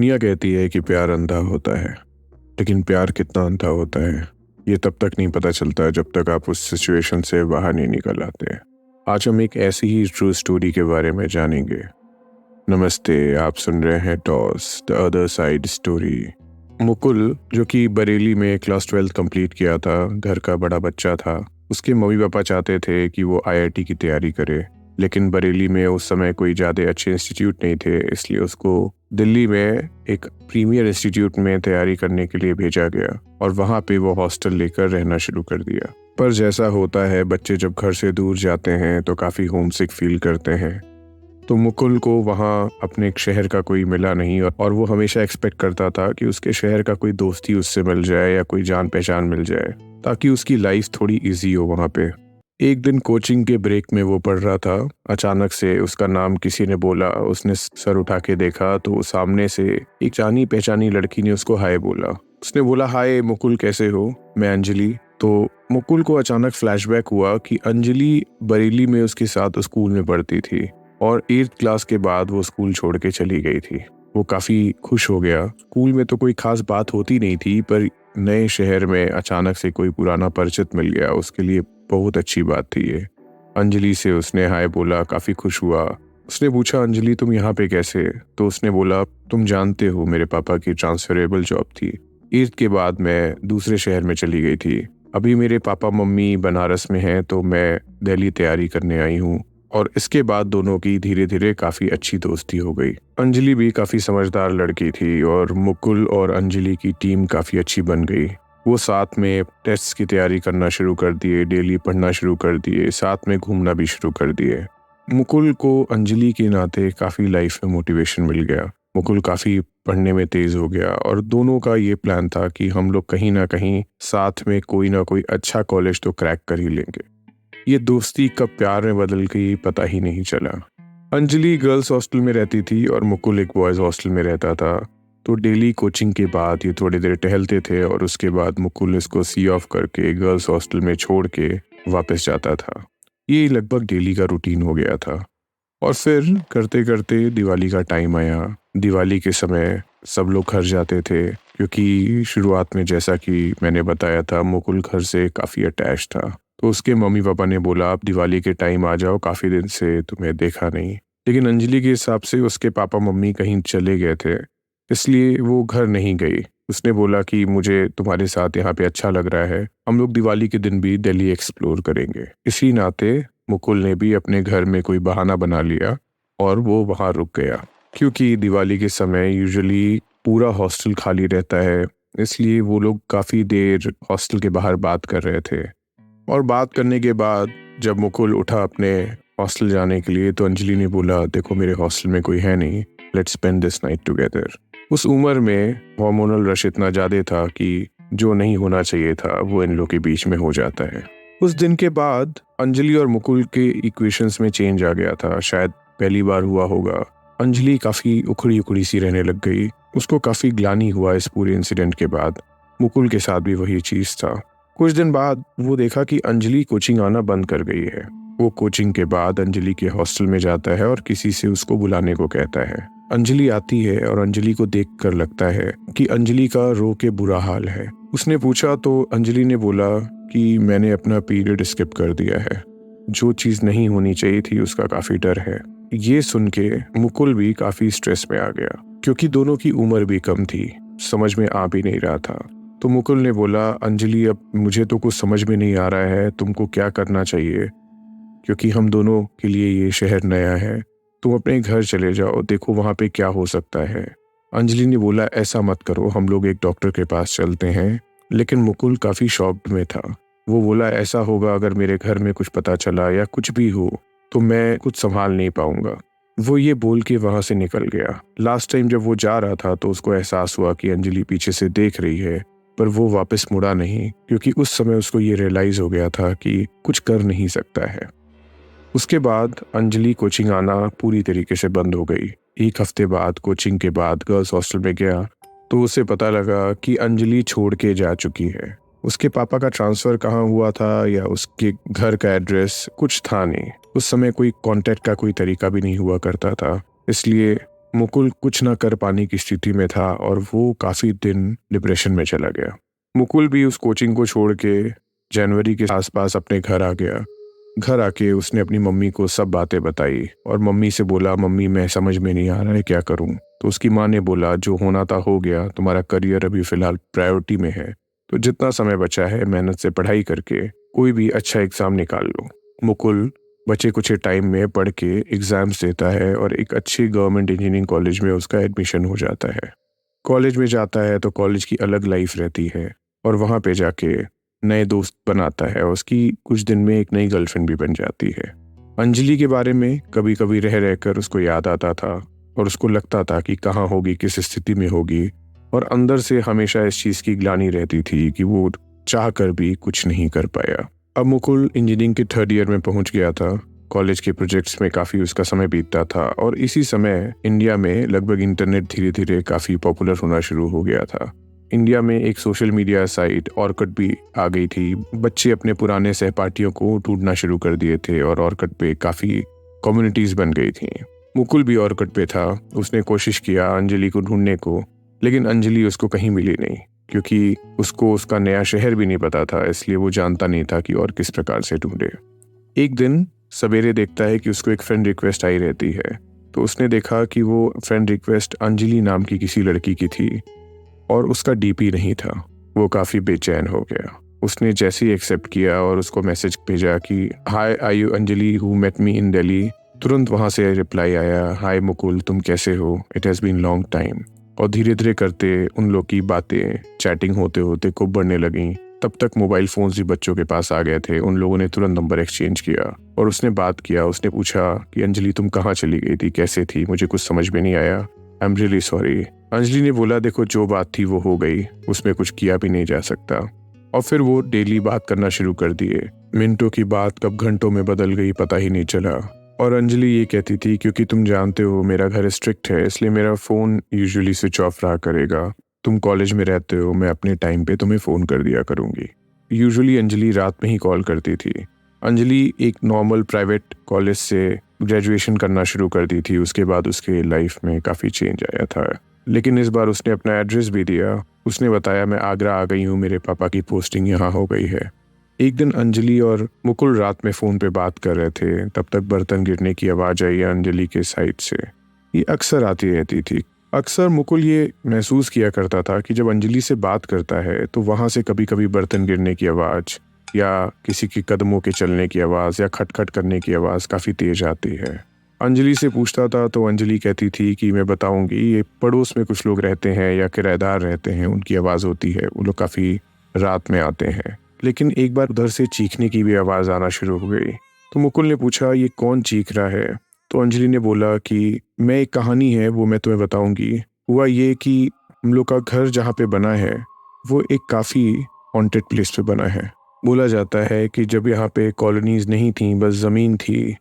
दुनिया कहती है कि प्यार अंधा होता है, लेकिन प्यार कितना अंधा होता है ये तब तक नहीं पता चलता जब तक आप उस सिचुएशन से बाहर नहीं निकल आते। आज हम एक ऐसी ही ट्रू स्टोरी के बारे में जानेंगे। नमस्ते, आप सुन रहे हैं toss the other side story. Mukul, जो कि बरेली में क्लास 12 कंप्लीट किया था, घर का बड़ा बच्चा था। उसके मम्मी पापा चाहते थे कि वो आईआईटी की तैयारी करे, लेकिन बरेली में उस समय कोई ज़्यादा अच्छे इंस्टीट्यूट नहीं थे, इसलिए उसको दिल्ली में एक प्रीमियर इंस्टीट्यूट में तैयारी करने के लिए भेजा गया और वहाँ पे वो हॉस्टल लेकर रहना शुरू कर दिया। पर जैसा होता है, बच्चे जब घर से दूर जाते हैं तो काफ़ी होमसिक फील करते हैं। तो मुकुल को वहाँ अपने शहर का कोई मिला नहीं और वो हमेशा एक्सपेक्ट करता था कि उसके शहर का कोई दोस्ती उससे मिल जाए या कोई जान पहचान मिल जाए, ताकि उसकी लाइफ थोड़ी इजी हो वहाँ पे। एक दिन कोचिंग के ब्रेक में वो पढ़ रहा था, अचानक से उसका नाम किसी ने बोला। उसने सर उठा के देखा तो सामने से एक जानी पहचानी लड़की ने उसको हाय बोला। उसने बोला, हाय मुकुल, कैसे हो? मैं अंजलि। तो मुकुल को अचानक फ्लैशबैक हुआ कि अंजलि बरेली में उसके साथ स्कूल में पढ़ती थी और 8th क्लास के बाद वो स्कूल छोड़ के चली गई थी। वो काफ़ी खुश हो गया। स्कूल में तो कोई खास बात होती नहीं थी, पर नए शहर में अचानक से कोई पुराना परिचित मिल गया, उसके लिए बहुत अच्छी बात थी ये। अंजलि से उसने हाय बोला, काफ़ी खुश हुआ। उसने पूछा, अंजलि तुम यहाँ पे कैसे? तो उसने बोला, तुम जानते हो मेरे पापा की ट्रांसफरेबल जॉब थी। 8th के बाद मैं दूसरे शहर में चली गई थी। अभी मेरे पापा मम्मी बनारस में हैं, तो मैं दिल्ली तैयारी करने आई हूँ। और इसके बाद दोनों की धीरे धीरे काफ़ी अच्छी दोस्ती हो गई। अंजलि भी काफ़ी समझदार लड़की थी और मुकुल और अंजलि की टीम काफ़ी अच्छी बन गई। वो साथ में टेस्ट्स की तैयारी करना शुरू कर दिए, डेली पढ़ना शुरू कर दिए, साथ में घूमना भी शुरू कर दिए। मुकुल को अंजलि के नाते काफ़ी लाइफ में मोटिवेशन मिल गया। मुकुल काफ़ी पढ़ने में तेज़ हो गया और दोनों का ये प्लान था कि हम लोग कहीं ना कहीं साथ में कोई ना कोई अच्छा कॉलेज तो क्रैक कर ही लेंगे। ये दोस्ती कब प्यार में बदल गई पता ही नहीं चला। अंजलि गर्ल्स हॉस्टल में रहती थी और मुकुल एक बॉयज़ हॉस्टल में रहता था। तो डेली कोचिंग के बाद ये थोड़ी देर टहलते थे और उसके बाद मुकुल इसको सी ऑफ करके गर्ल्स हॉस्टल में छोड़ के वापस जाता था। ये लगभग डेली का रूटीन हो गया था। और फिर करते करते दिवाली का टाइम आया। दिवाली के समय सब लोग घर जाते थे, क्योंकि शुरुआत में जैसा कि मैंने बताया था, मुकुल घर से काफ़ी अटैच था। तो उसके मम्मी पापा ने बोला, आप दिवाली के टाइम आ जाओ, काफ़ी दिन से तुम्हें देखा नहीं। लेकिन अंजलि के हिसाब से उसके पापा मम्मी कहीं चले गए थे, इसलिए वो घर नहीं गई। उसने बोला कि मुझे तुम्हारे साथ यहाँ पे अच्छा लग रहा है, हम लोग दिवाली के दिन भी दिल्ली एक्सप्लोर करेंगे। इसी नाते मुकुल ने भी अपने घर में कोई बहाना बना लिया और वो वहाँ रुक गया, क्योंकि दिवाली के समय यूजुअली पूरा हॉस्टल खाली रहता है, इसलिए वो लोग काफ़ी देर हॉस्टल के बाहर बात कर रहे थे। और बात करने के बाद जब मुकुल उठा अपने हॉस्टल जाने के लिए, तो अंजलि ने बोला, देखो मेरे हॉस्टल में कोई है नहीं, let's spend this night together. उस उम्र में हार्मोनल रश इतना ज़्यादा था कि जो नहीं होना चाहिए था वो इन लोगों के बीच में हो जाता है। उस दिन के बाद अंजलि और मुकुल के इक्वेशंस में चेंज आ गया था, शायद पहली बार हुआ होगा। अंजलि काफ़ी उखड़ी उखड़ी सी रहने लग गई। उसको काफ़ी ग्लानि हुआ इस पूरे इंसिडेंट के बाद। मुकुल के साथ भी वही चीज़ था। कुछ दिन बाद वो देखा कि अंजलि कोचिंग आना बंद कर गई है। वो कोचिंग के बाद अंजलि के हॉस्टल में जाता है और किसी से उसको बुलाने को कहता है। अंजलि आती है और अंजलि को देखकर लगता है कि अंजलि का रो के बुरा हाल है। उसने पूछा तो अंजलि ने बोला कि मैंने अपना पीरियड स्किप कर दिया है, जो चीज़ नहीं होनी चाहिए थी, उसका काफ़ी डर है। ये सुन के मुकुल भी काफ़ी स्ट्रेस में आ गया, क्योंकि दोनों की उम्र भी कम थी, समझ में आ भी नहीं रहा था। तो मुकुल ने बोला, अंजलि अब मुझे तो कुछ समझ में नहीं आ रहा है, तुमको क्या करना चाहिए, क्योंकि हम दोनों के लिए ये शहर नया है। तुम अपने घर चले जाओ, देखो वहाँ पे क्या हो सकता है। अंजलि ने बोला, ऐसा मत करो, हम लोग एक डॉक्टर के पास चलते हैं। लेकिन मुकुल काफ़ी शॉक्ड में था। वो बोला, ऐसा होगा अगर मेरे घर में कुछ पता चला या कुछ भी हो तो मैं कुछ संभाल नहीं पाऊंगा। वो ये बोल के वहाँ से निकल गया। लास्ट टाइम जब वो जा रहा था तो उसको एहसास हुआ कि अंजलि पीछे से देख रही है, पर वो वापस मुड़ा नहीं, क्योंकि उस समय उसको ये रियलाइज़ हो गया था कि कुछ कर नहीं सकता है। उसके बाद अंजलि कोचिंग आना पूरी तरीके से बंद हो गई। एक हफ्ते बाद कोचिंग के बाद गर्ल्स हॉस्टल में गया तो उसे पता लगा कि अंजलि छोड़ के जा चुकी है। उसके पापा का ट्रांसफ़र कहाँ हुआ था या उसके घर का एड्रेस कुछ था नहीं। उस समय कोई कांटेक्ट का कोई तरीका भी नहीं हुआ करता था, इसलिए मुकुल कुछ ना कर पाने की स्थिति में था और वो काफ़ी दिन डिप्रेशन में चला गया। मुकुल भी उस कोचिंग को छोड़ के जनवरी के आसपास अपने घर आ गया। घर आके उसने अपनी मम्मी को सब बातें बताई और मम्मी से बोला, मम्मी मैं समझ में नहीं आ रहा है क्या करूं। तो उसकी माँ ने बोला, जो होना था हो गया, तुम्हारा करियर अभी फ़िलहाल प्रायोरिटी में है, तो जितना समय बचा है मेहनत से पढ़ाई करके कोई भी अच्छा एग्ज़ाम निकाल लो। मुकुल बचे कुछ टाइम में पढ़ के एग्ज़ाम्स देता है और एक अच्छी गवर्नमेंट इंजीनियरिंग कॉलेज में उसका एडमिशन हो जाता है। कॉलेज में जाता है तो कॉलेज की अलग लाइफ रहती है और वहाँ पे जाके नए दोस्त बनाता है और उसकी कुछ दिन में एक नई गर्लफ्रेंड भी बन जाती है। अंजलि के बारे में कभी कभी रह रहकर उसको याद आता था और उसको लगता था कि कहाँ होगी, किस स्थिति में होगी, और अंदर से हमेशा इस चीज़ की ग्लानि रहती थी कि वो चाह कर भी कुछ नहीं कर पाया। अब मुकुल इंजीनियरिंग के थर्ड ईयर में पहुंच गया था। कॉलेज के प्रोजेक्ट्स में काफ़ी उसका समय बीतता था और इसी समय इंडिया में लगभग इंटरनेट धीरे धीरे काफ़ी पॉपुलर होना शुरू हो गया था। इंडिया में एक सोशल मीडिया साइट ऑर्कुट भी आ गई थी। बच्चे अपने पुराने सहपाठियों को ढूंढना शुरू कर दिए थे और ऑर्कुट पे काफ़ी कम्युनिटीज़ बन गई थी। मुकुल भी ऑर्कुट पे था। उसने कोशिश किया अंजलि को ढूंढने को, लेकिन अंजलि उसको कहीं मिली नहीं, क्योंकि उसको उसका नया शहर भी नहीं पता था, इसलिए वो जानता नहीं था कि और किस प्रकार से ढूंढे। एक दिन सवेरे देखता है कि उसको एक फ्रेंड रिक्वेस्ट आई रहती है। तो उसने देखा कि वो फ्रेंड रिक्वेस्ट अंजलि नाम की किसी लड़की की थी और उसका डीपी नहीं था। वो काफ़ी बेचैन हो गया। उसने जैसे ही एक्सेप्ट किया और उसको मैसेज भेजा कि hi, are you Anjali who met me in Delhi, तुरंत वहाँ से रिप्लाई आया, हाय मुकुल, तुम कैसे हो, it has been long time. और धीरे धीरे करते उन लोग की बातें चैटिंग होते होते खूब बढ़ने लगीं। तब तक मोबाइल फ़ोन्स भी बच्चों के पास आ गए थे। उन लोगों ने तुरंत नंबर एक्सचेंज किया और उसने बात किया। उसने पूछा कि अंजलि तुम कहाँ चली गई थी, कैसे थी, मुझे कुछ समझ में नहीं आया, I am really sorry. Anjali ने बोला, देखो जो बात थी वो हो गई, उसमें कुछ किया भी नहीं जा सकता। और फिर वो डेली बात करना शुरू कर दिए। मिनटों की बात कब घंटों में बदल गई पता ही नहीं चला। और अंजलि ये कहती थी, क्योंकि तुम जानते हो मेरा घर स्ट्रिक्ट है, इसलिए मेरा फ़ोन यूजुअली स्विच ऑफ रहा करेगा। तुम कॉलेज में रहते हो, मैं अपने टाइम पे तुम्हें फ़ोन कर दिया करूँगी। यूजुअली अंजलि रात में ही कॉल करती थी। अंजलि एक नॉर्मल प्राइवेट कॉलेज से ग्रेजुएशन करना शुरू कर दी थी। उसके बाद उसके लाइफ में काफ़ी चेंज आया था, लेकिन इस बार उसने अपना एड्रेस भी दिया। उसने बताया, मैं आगरा आ गई हूँ, मेरे पापा की पोस्टिंग यहाँ हो गई है। एक दिन अंजलि और मुकुल रात में फ़ोन पे बात कर रहे थे। तब तक बर्तन गिरने की आवाज़ आई अंजलि के साइड से। ये अक्सर आती रहती थी। अक्सर मुकुल ये महसूस किया करता था कि जब अंजलि से बात करता है तो वहाँ से कभी कभी बर्तन गिरने की आवाज़ या किसी के कदमों के चलने की आवाज़ या खटखट करने की आवाज़ काफ़ी तेज आती है। अंजलि से पूछता था तो अंजलि कहती थी कि मैं बताऊंगी, ये पड़ोस में कुछ लोग रहते हैं या किराएदार रहते हैं, उनकी आवाज़ होती है, वो लोग काफ़ी रात में आते हैं। लेकिन एक बार उधर से चीखने की भी आवाज़ आना शुरू हो गई। तो मुकुल ने पूछा, ये कौन चीख रहा है? तो अंजलि ने बोला कि मैं, एक कहानी है वो मैं तुम्हें बताऊंगी। हुआ ये कि हम लोग का घर जहाँ पे बना है वो एक काफ़ी हॉन्टेड प्लेस पे बना है। बोला जाता है कि जब यहाँ पे कॉलोनीज नहीं थी, बस ज़मीन थी,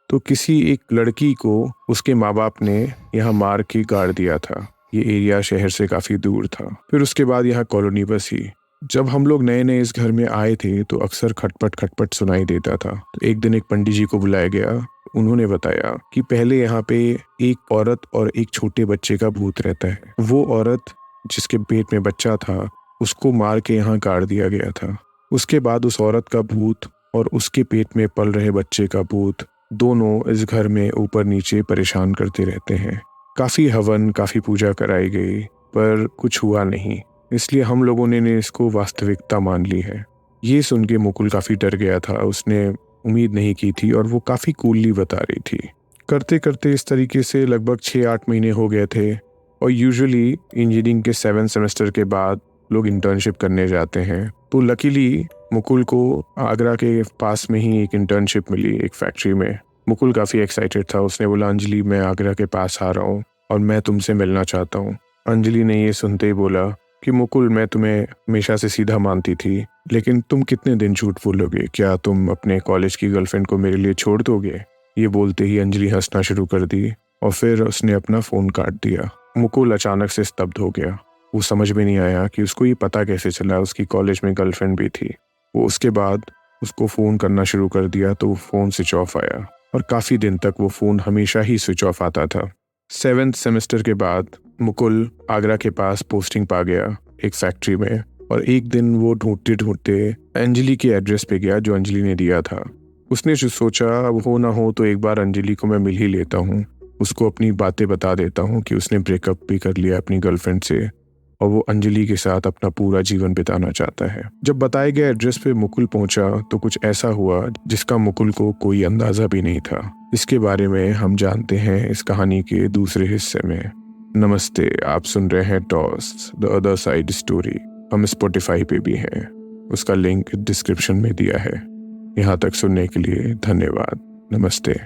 तो किसी एक लड़की को उसके माँ बाप ने यहाँ मार के गाड़ दिया था। ये एरिया शहर से काफ़ी दूर था। फिर उसके बाद यहाँ कॉलोनी बसी। जब हम लोग नए नए इस घर में आए थे तो अक्सर खटपट खटपट सुनाई देता था। तो एक दिन एक पंडित जी को बुलाया गया। उन्होंने बताया कि पहले यहाँ पे एक औरत और एक छोटे बच्चे का भूत रहता है। वो औरत जिसके पेट में बच्चा था, उसको मार के यहाँ गाड़ दिया गया था। उसके बाद उस औरत का भूत और उसके पेट में पल रहे बच्चे का भूत, दोनों इस घर में ऊपर नीचे परेशान करते रहते हैं। काफ़ी हवन, काफ़ी पूजा कराई गई, पर कुछ हुआ नहीं। इसलिए हम लोगों ने इसको वास्तविकता मान ली है। ये सुन के मुकुल काफ़ी डर गया था। उसने उम्मीद नहीं की थी और वो काफ़ी कूलली बता रही थी। करते करते इस तरीके से लगभग 6-8 महीने हो गए थे। और यूजुअली इंजीनियरिंग के 7 सेमेस्टर के बाद लोग इंटर्नशिप करने जाते हैं। तो लकीली मुकुल को आगरा के पास में ही एक इंटर्नशिप मिली, एक फैक्ट्री में। मुकुल काफ़ी एक्साइटेड था। उसने बोला, अंजलि मैं आगरा के पास आ रहा हूँ और मैं तुमसे मिलना चाहता हूँ। अंजलि ने ये सुनते ही बोला कि मुकुल, मैं तुम्हें हमेशा से सीधा मानती थी, लेकिन तुम कितने दिन झूठ बोलोगे? क्या तुम अपने कॉलेज की गर्लफ्रेंड को मेरे लिए छोड़ दोगे? ये बोलते ही अंजलि हंसना शुरू कर दी और फिर उसने अपना फ़ोन काट दिया। मुकुल अचानक से स्तब्ध हो गया। वो समझ में नहीं आया कि उसको ये पता कैसे चला उसकी कॉलेज में गर्लफ्रेंड भी थी। वो उसके बाद उसको फ़ोन करना शुरू कर दिया तो फ़ोन स्विच ऑफ आया और काफ़ी दिन तक वो फ़ोन हमेशा ही स्विच ऑफ आता था। 7th सेमेस्टर के बाद मुकुल आगरा के पास पोस्टिंग पा गया एक फैक्ट्री में, और एक दिन वो ढूंढते ढूंढते अंजलि के एड्रेस पे गया जो अंजलि ने दिया था। उसने जो सोचा, अब हो ना हो तो एक बार अंजलि को मैं मिल ही लेता हूँ, उसको अपनी बातें बता देता हूँ कि उसने ब्रेकअप भी कर लिया अपनी गर्लफ्रेंड से और वो अंजलि के साथ अपना पूरा जीवन बिताना चाहता है। जब बताए गए एड्रेस पे मुकुल पहुंचा तो कुछ ऐसा हुआ जिसका मुकुल को कोई अंदाजा भी नहीं था। इसके बारे में हम जानते हैं इस कहानी के दूसरे हिस्से में। नमस्ते, आप सुन रहे हैं toss the other side story. हम स्पॉटिफाई पे भी हैं, उसका लिंक डिस्क्रिप्शन में दिया है। यहाँ तक सुनने के लिए धन्यवाद। नमस्ते।